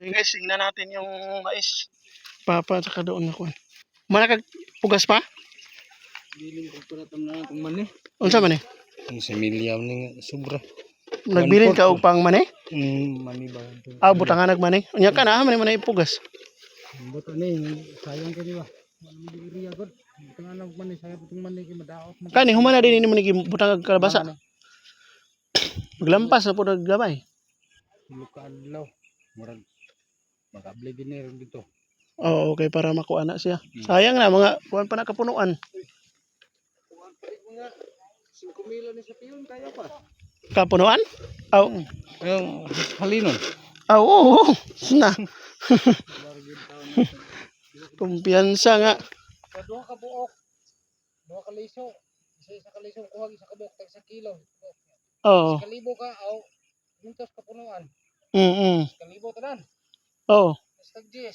Okay guys, tingnan natin yung mais. Papa, saka doon ako. Manakag pugas pa? Biling ko pala na itong mani. Unsa man eh? Ang similyaw ni sobra. Nagbilin ka og pang mani? Mani ba? Butangan nagmani. Unya ka na, mani pugas. Buto ni, sayang ka diba? Mani iriya god. Butangan nagmani, sayang itong mani kay madaot. Kani humana din ni manigi butang kalabasa. Maglampas na po naggamay. Luka adlaw. Murag magabli din ni dito. Oo, okay, para makuha na siya. Sayang na, mga kuhan pa na kapunuan. Kuan pa rin mga 5 milo ni sa piyon kaya pa. Kapunuan? Aw. Yung halinon. Aw, oo. Na. Kumpiyansa nga. Duha ka buok. Duha ka liso. Isa ka liso kuha isa ka buok tag 1 kilo. Oo. Kalibo ka aw mintos ka punuan. Kalibo tanan. Oo. Tag 10.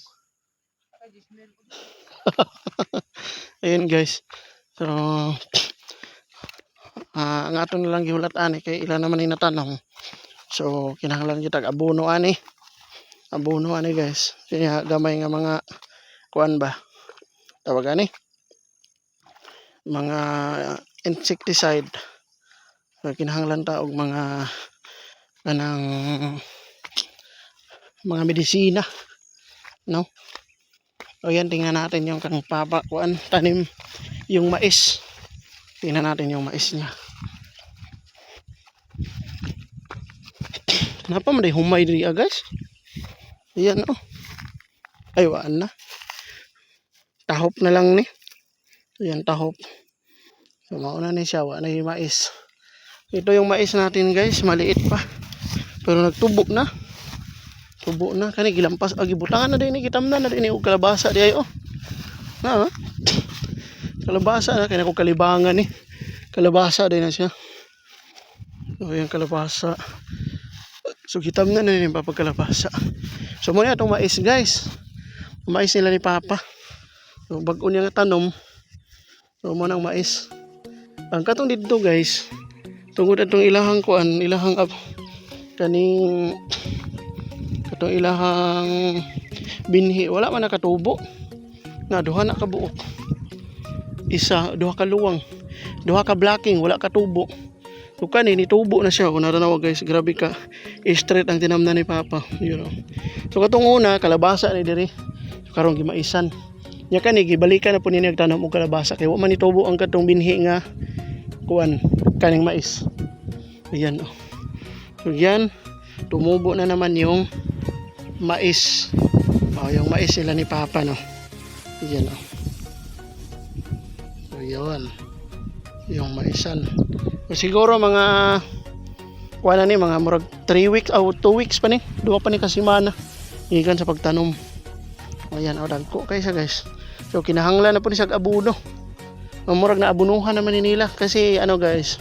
Ayun guys. So ang ato nilang gihulat ani kay ilan naman ni natanong. So kinahanglan kita abono ani. Abono ani guys. Kaya gamay nga mga kuan ba? Tawag ani? Mga insecticide. So kinahanglan ta og mga kanang mga medisina. No? O yan, tingnan natin yung kang papa kuan tanim yung mais. Tingnan natin yung mais niya. Kenapa man day humay diri guys? Ayan oh. Ay waan na. Tahop na lang ni. Ayan tahop. So mauna ni siya, wala na yung mais. Ito yung mais natin guys, maliit pa. Pero nagtubo na. Tubo na kani gilampas gibutangan na din ni kitamnan na din og kalabasa di ay oh. Na. Kalabasa na kay nako kalibangan ni. Kalabasa din na siya. So yung kalabasa. So kitamnan na din papagkalabasa. So mo na itong mais guys. Mais nila ni Papa. So bag-o niya nga tanom. So mo nang mais. Ang katong dito guys. Tungod atong ilahang kuan, ilahang kaning katong ilahang binhi wala man nakatubo na duha na ka buok isa duha ka luwang duha ka blocking wala ka tubo so kanini tubo na siya kung naranaw guys grabe ka straight ang tinamnan ni Papa you know. So katong una kalabasa ni diri so, karong gimaisan nya kani gibalikan na po ni nagtanom og kalabasa kay wa man nitubo ang katong binhi nga kuan kaning mais ayan oh. So yan tumubo na naman yung mais. Yung mais sila ni Papa no. Yan oh. So yun. Yung maisan. So, siguro mga wala ni mga murag 3 weeks o 2 weeks pa ni. Duha pa ni kasimana. Ikan sa pagtanom. Ayan o dagko kaysa guys. So kinahanglan na po ni sag abuno. Murag na abunuhan naman ni nila kasi ano guys.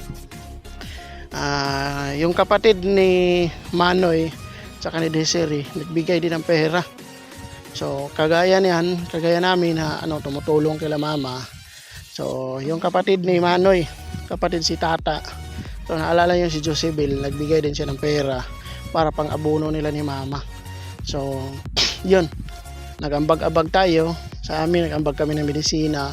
Yung kapatid ni Manoy saka ni Desiree nagbigay din ng pera. So kagaya namin na tumutulong kay mama. So yung kapatid ni Manoy, kapatid si Tata. So naalala niyo si Josebel, nagbigay din siya ng pera para pang abono nila ni mama. So yun. Nagambag-abag tayo. Sa amin nagambag kami ng medisina.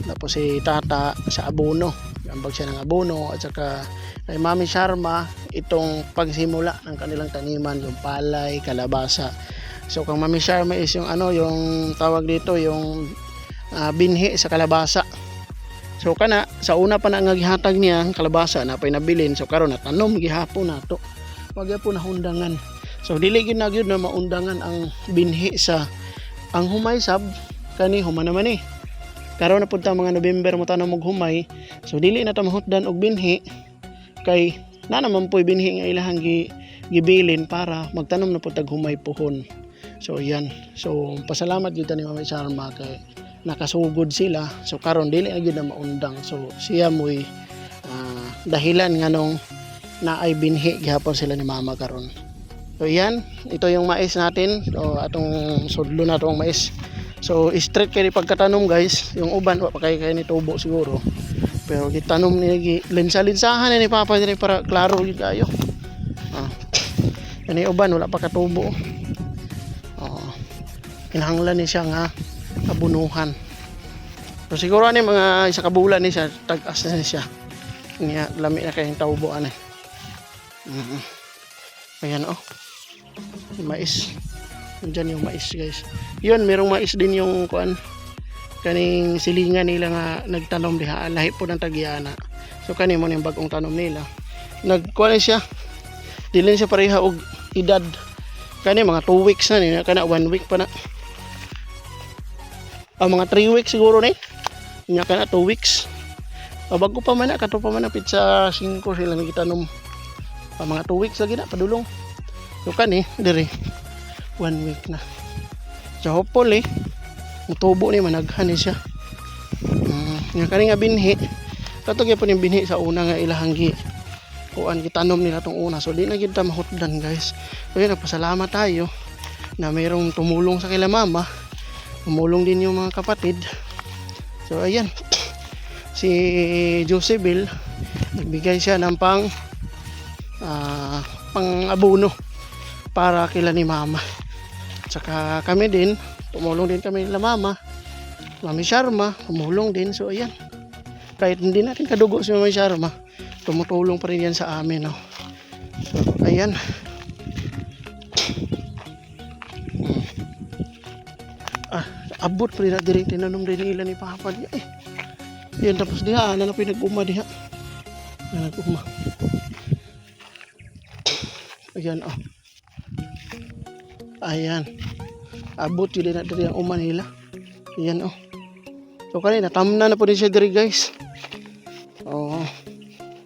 Tapos si Tata sa abono. Nagambag siya ng abono at saka kay Mami Sharma itong pagsimula ng kanilang taniman yung palay, kalabasa. So kung Mami Sharma is yung yung tawag dito yung binhi sa kalabasa. So kana sa una pa na nga gihatag niya ang kalabasa na pay nabilin so karon natanom gihapon nato. Wag po na hundangan. So dili gyud na gyud na maundangan ang binhi sa ang humay sab kani human naman eh. Karon na pud ta mga November mo tanom og humay. So dili na ta mahutdan og binhi kay na naman po binhi nga ilahang gibilin para magtanom na po tag humay pohon. So yan. So pasalamat gyud ni Mama Sharma kay nakasugod sila. So karon dili na gyud na maundang. So siya mo'y dahilan nga nung naay binhi gihapon sila ni Mama karon. So yan, ito yung mais natin. So atong sudlo na tong mais. So straight kay pagkatanom guys, yung uban wa pa kay ni tubo siguro. Pero gitanom ni linsa-linsahan ni Papa diri para klaro gyud kayo. Ani uban wala pa katubo. kinahanglan ni siya nga abunuhan. So siguro ani mga isa ka bulan ni siya tag-as na siya. Nya lami na kayong tawbo ani. Ayan oh. Yung mais. Nandiyan yung mais guys. Yun, merong mais din yung kuan. Kaning silingan nila nga nagtanom diha. Lahi po ng Tagiana. So kani mo yung bagong tanom nila. Nagkuan siya. Dili siya pareha og edad. Kani mga 2 weeks na ni. Kana 1 week pa na. Mga 3 weeks siguro ni. Nya kana 2 weeks. Bago pa man na. Kato pa man na pizza 5 sila nagitanom. Mga 2 weeks lagi na padulong. So kani diri 1 week na. So hopefully mutubo ni managhan ni siya. Nga kani nga binhi. Kato gyud po ni binhi sa una nga ilahang kuan gitanom nila tong una. So di na gyud ta mahutdan guys. So yun, nagpasalamat tayo na mayroong tumulong sa kila mama. Tumulong din yung mga kapatid. So ayan. Si Josebel nagbigay siya ng pang abono para kila ni mama. Tsaka kami din, tumulong din kami nila mama. Mami Sharma, tumulong din. So ayan. Kahit hindi natin kadugo si Mami Sharma, tumutulong pa rin yan sa amin. No? So ayan. Abot pa rin na diri tinanong din nila ni Papa diya eh. Yan tapos diha, na pinag-uma diha. Nag-uma. Ayan oh. Ayan. Abot yun na diri ang uma nila. Ayan oh. So kanina tamna na po din siya diri guys. Oh.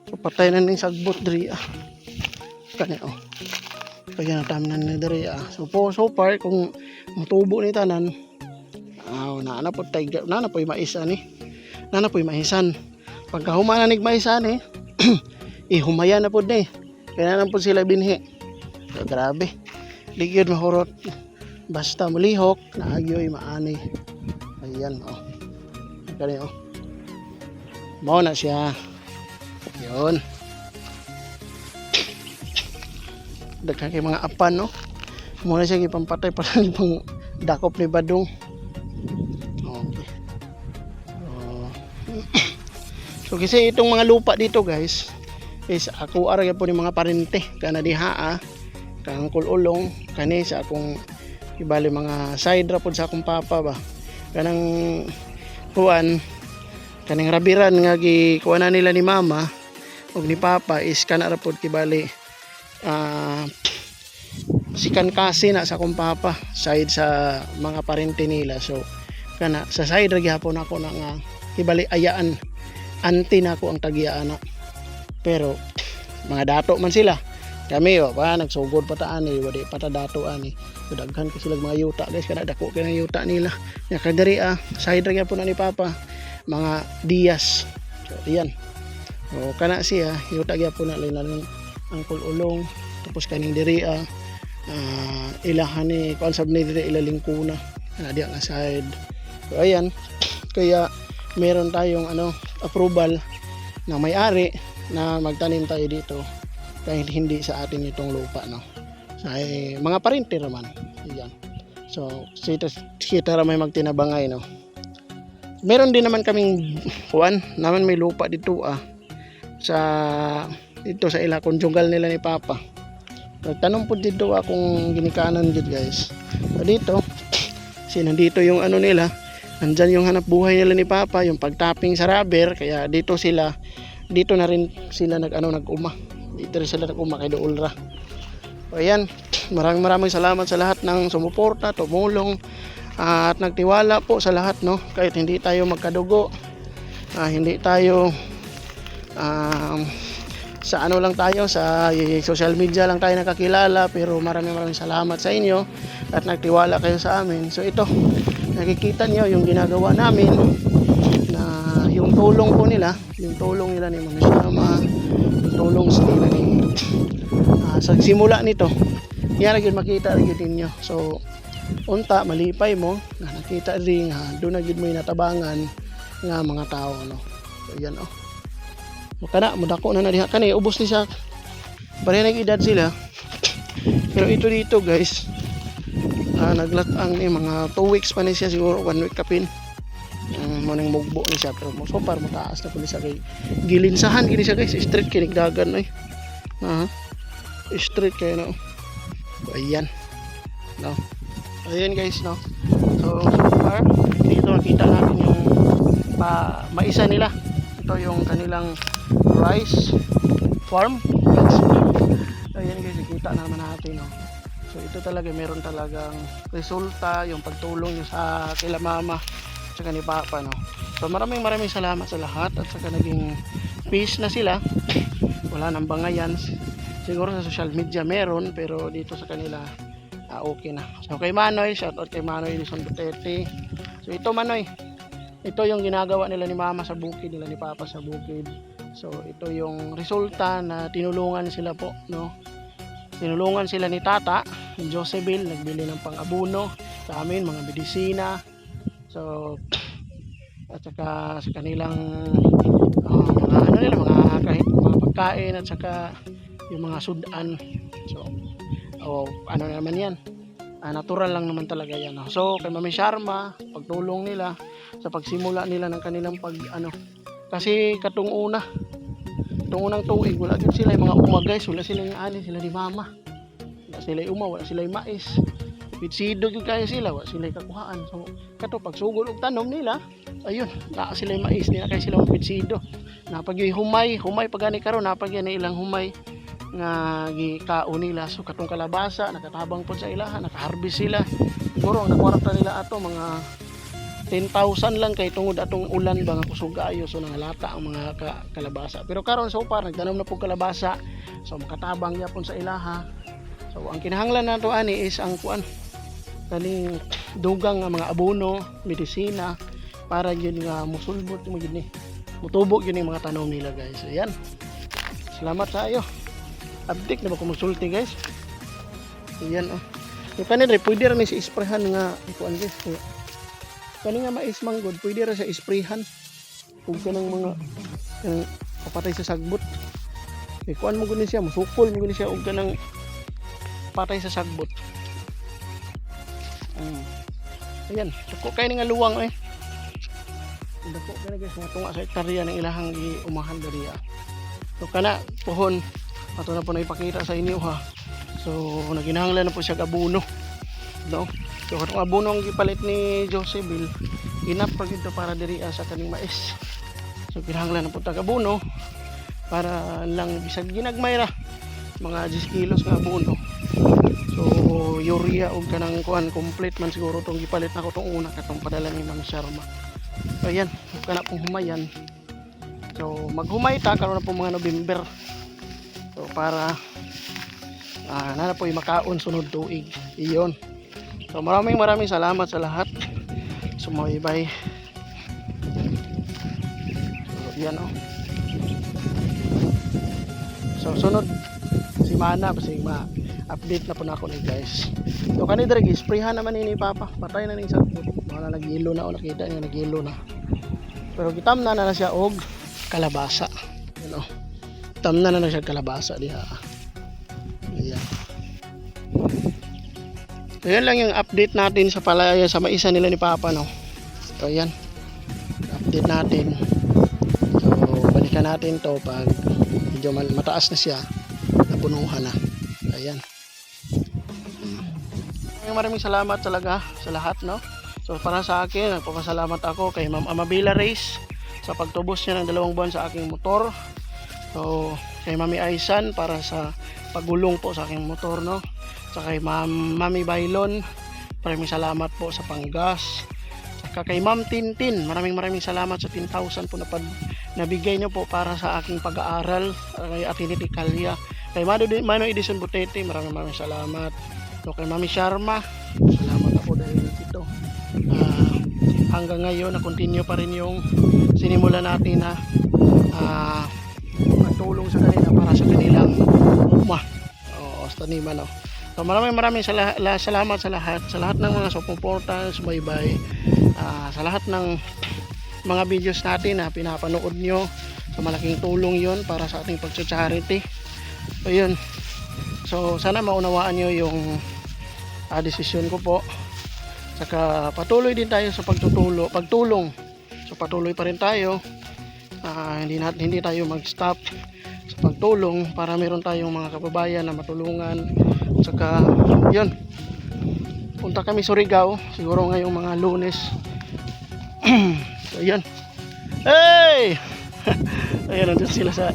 So patay na ning sagbot diri ah. Kani oh. Kaya natamna na diri ah. So far kung mutubo ni tanan, na po tayo, na po mais ani. Na po maisan. Pagka humana nig mais ani, humaya na po ni. Kaya na po sila binhi. So, grabe. Ligid mahurot. Basta mulihok, naagyoy maani. Ayan oh. Kani oh. Mao na siya. Yun. Daghan kay mga apan no. Muna siya gipampatay para pang dakop ni Badong. Okay. So kasi itong mga lupa dito guys is ako ara po ni mga parente kana diha kang kululong kani sa akong ibali mga side ra pod sa akong papa ba kanang kuan kaning rabiran nga gikuana nila ni mama ug ni papa is kana ra pod kibali sikan kasi na sa akong papa side sa mga parente nila. So kana sa side ra gyapon ako na nga kibali ayaan auntie na ako ang tagiana. Pero mga dato man sila. Kami pa nagsugod pa taan eh, wadi pa ta dato ani. So daghan ko sila mga yuta guys, kana dako kay ng yuta nila. Nya kadiri side ra gyapon na ni papa mga Diaz. So iyan. O kana siya yuta gyapon na lang ang kululong tapos kaning diri ilahan ni kuan sab ni diri ilalingkuna kana diya nga side. So ayan kaya meron tayong approval na may-ari na magtanim tayo dito kahit hindi sa atin itong lupa no. So mga parente naman. Ayan. So kita ra may magtinabangay no. Meron din naman kaming kuan naman may lupa dito sa dito sa ila konjugal nila ni Papa. Nagtanong po dito akong ginikanan dito guys. So dito nandito yung nila, nandyan yung hanap buhay nila ni Papa, yung pagtapping sa rubber, kaya dito na rin sila nag-uma. Dito rin sila nag-uma kay Doulra. So ayan, maraming salamat sa lahat ng sumuporta, tumulong, at nagtiwala po sa lahat no. Kahit hindi tayo magkadugo, hindi tayo sa lang tayo sa social media lang tayo nakakilala, pero maraming salamat sa inyo at nagtiwala kayo sa amin. So ito, nakikita niyo yung ginagawa namin na yung tulong po nila, yung tulong nila ni Mami Sharma, yung tulong nila ni sa simula nito. Yan gyud makita gyud ninyo. So unta malipay mo na nakita ring doon na gyud mo natabangan nga mga tao no. So yan kana mudako na diha kani ubos ni siya. Pareha nag edad sila. Pero ito dito guys, naglatang ni mga 2 weeks pa ni siya, siguro 1 week kapin. Morning mugbo ni siya, pero so far mataas na po ni siya kay gilinsahan gini siya guys, street kinigdagan ay. Street kayo no. So, ayan. No. Ayan guys no. So far dito makita natin yung maisa nila. Ito yung kanilang rice farm. Ayan guys, nakita naman natin no. So ito talaga, meron talagang resulta yung pagtulong nyo sa kila mama at saka ni papa no. So maraming salamat sa lahat at saka naging peace na sila. Wala nang bangayan. Siguro sa social media meron, pero dito sa kanila okay na. So kay Manoy, shout out kay Manoy Lison Butete. So ito Manoy, ito yung ginagawa nila ni mama sa bukid, nila ni papa sa bukid. So ito yung resulta na tinulungan sila po no. Tinulungan sila ni tata, ni Josebel, nagbili ng pang-abuno sa amin, mga medisina. So at saka sa kanilang mga ano nila, mga kahit mga pagkain at saka yung mga sudan. So ano naman yan, natural lang naman talaga yan. So kay Mami Sharma, pagtulong nila sa pagsimula nila ng kanilang kasi katong unang tuig wala din sila yung mga guys, wala sila yung ani, sila ni mama, wala sila yung wala sila yung mais, bitsidog yung kaya sila, wala sila yung kakuhaan. So kato pag sugod og tanom nila, ayun, naa sila yung mais nila, kaya sila yung bitsido napag yung humay pagani karon, napag yan ilang humay nga gikao nila. So katong kalabasa nakatabang po sa ilaha, nakaharvest sila, siguro ang nakwarta nila ato mga 10,000 lang kay tungod atong ulan ba nga kusog kaayo, so nangalata ang mga kalabasa. Pero karon so far nagtanom na po kalabasa, so makatabang yapon sa ilaha. So ang kinahanglan nato ani is ang kaning dugang nga mga abono, medisina para yun nga musulbot mo yun mutubog yun yung mga tanom nila guys. So yan, salamat sa iyo. Update na ba kung magsulti guys. So yan yung kanina pwede rin si isprehan nga guys. Kani nga mais manggod, pwede ra sa isprehan kung kanang mga papatay sa sagbot. Kuan mo guni siya, musukol mo guni siya og kanang patay sa sagbot. Ayan, dako kay nga luwang dako kay guys, mga tunga sa hektarya ng ilahang giumahan diriya. So kana pohon ato na po na ipakita sa inyo ha. So naginahanglan na po siya gabuno. No? So katong abono ang gipalit ni Josebel, enough pa gito para diri sa kaning mais. So kinahanglan na po tag abono para lang bisag ginagmay ra mga 10 kilos nga abono. So urea og kanang complete man siguro tong gipalit nako tong una katong padala ni Ma'am Sharma. So ayan, kana pong humayan. So maghumay ta karon na po mga November. So para na po makaon sunod tuig. Iyon. So maraming salamat sa lahat. Sumaybay. So yan So sunod si Mana basi ma-update na po na ako ni guys. So kani diri sprayhan naman ni Papa. Patay na ning sagbot. Wala nag-yellow na nakita niyo nag-yellow na. Pero gitamna na siya og kalabasa. You know. Tamna na siya kalabasa diha. Ayan. So yan lang yung update natin sa palaya sa maisa nila ni Papa no. So yan. Update natin. So balikan natin to pag medyo mataas na siya, napunuhan na. Ayan. Maraming salamat talaga sa lahat no. So para sa akin, nagpapasalamat ako kay Ma'am Amabila Reyes sa pagtubos niya ng 2 buwan sa aking motor. So kay Mami Aisan para sa pagulong po sa aking motor no. Sa kay Mami Bailon, maraming salamat po sa panggas. Saka kay Ma'am Tintin, maraming salamat sa 10,000 po na nabigay niyo po para sa aking pag-aaral kay Atiniti Kalya. Kay Manoy Edison Butete, maraming salamat. So kay Mami Sharma, salamat ako dahil dito. Hanggang ngayon na continue pa rin yung sinimula natin na magtulong sa kanila para sa kanilang taniman no. So maraming salamat sa lahat ng mga sumuporta, subaybay, sa lahat ng mga videos natin na pinapanood nyo. So malaking tulong yon para sa ating pag-charity. So yun. So sana maunawaan nyo yung desisyon ko po. Saka patuloy din tayo sa pagtulong. So patuloy pa rin tayo. Hindi tayo mag-stop sa pagtulong para meron tayong mga kababayan na matulungan. Saka yun. Punta kami Surigao siguro ngayong mga Lunes. So yun. Hey! Ayan, nandun sila sa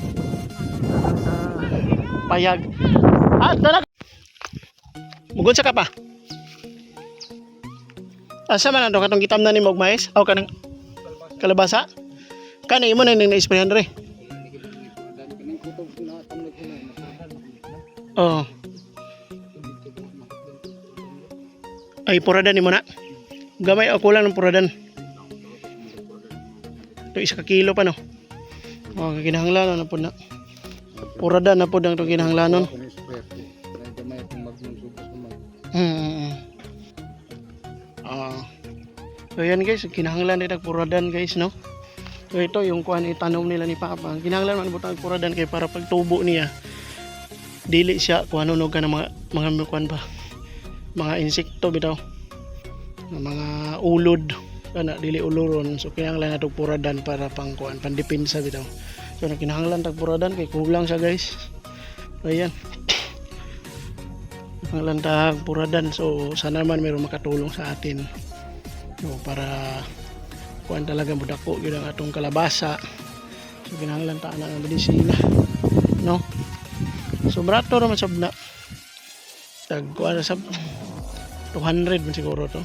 payag. Dalag! Mugod sa ka pa? Asa man ando katong gitamnan ni mog mais? Aw kanang kalabasa? Kani imo na ning na-sprayan re. Oh. Ay puradan nimo na. Gamay ako lang ng puradan. Ito isa ka kilo pa no. Oh, kinahanglan na pud na. Puradan na pud ang itong kinahanglanon. So yan guys, kinahanglan nila puradan guys no. So ito yung kuan itanom nila ni Papa. Kinahanglan man butang puradan kay para pagtubo niya dili siya kuan unog ka ng mga kuan ba. Mga insekto bitaw. Mga ulod kana dili uluron. So kinahanglan nato puradan para pang kuan pandipinsa bitaw. So kinahanglan tag puradan kay kulang siya guys. Ayan. Kinahanglan tag puradan so sana man mayroong makatulong sa atin. No, para kuan talaga budako gyud ang atong kalabasa. So kinahanglan ta na ang medisina. No? So brato ra man sab na. Tag kuan sab 200 man siguro to.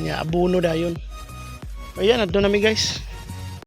Ya abono dayon. Ayan adto nami guys.